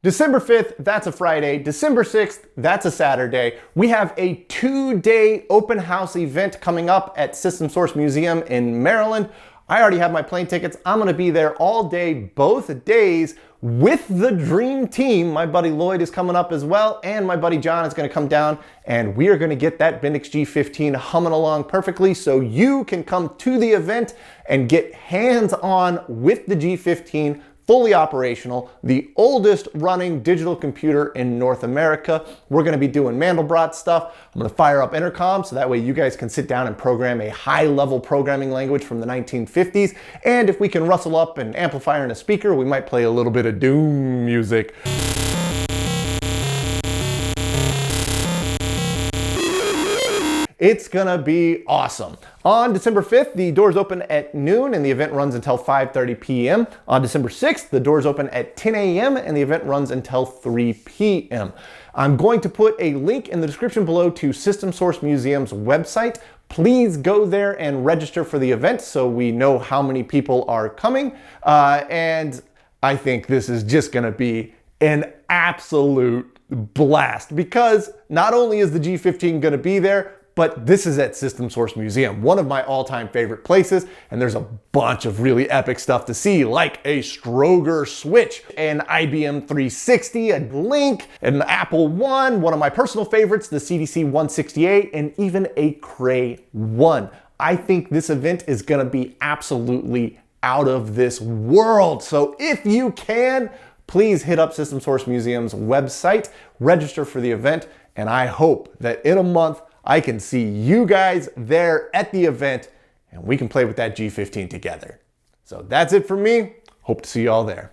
December 5th, that's a Friday. December 6th, that's a Saturday. We have a 2-day open house event coming up at System Source Museum in Maryland. I already have my plane tickets. I'm gonna be there all day, both days, with the dream team. My buddy Lloyd is coming up as well, and my buddy John is gonna come down, and we are gonna get that Bendix G15 humming along perfectly so you can come to the event and get hands-on with the G15, fully operational, the oldest running digital computer in North America. We're gonna be doing Mandelbrot stuff. I'm gonna fire up intercom so that way you guys can sit down and program a high-level programming language from the 1950s. And if we can rustle up an amplifier and a speaker, we might play a little bit of Doom music. It's gonna be awesome. On December 5th, the doors open at noon and the event runs until 5:30 p.m. On December 6th, the doors open at 10 a.m. and the event runs until 3 p.m. I'm going to put a link in the description below to System Source Museum's website. Please go there and register for the event so we know how many people are coming. And I think this is just gonna be an absolute blast because not only is the G15 gonna be there, but this is at System Source Museum, one of my all-time favorite places, and there's a bunch of really epic stuff to see, like a Stroger Switch, an IBM 360, a Link, an Apple One, one of my personal favorites, the CDC 168, and even a Cray One. I think this event is gonna be absolutely out of this world. So if you can, please hit up System Source Museum's website, register for the event, and I hope that in a month, I can see you guys there at the event and we can play with that G15 together. So that's it for me. Hope to see you all there.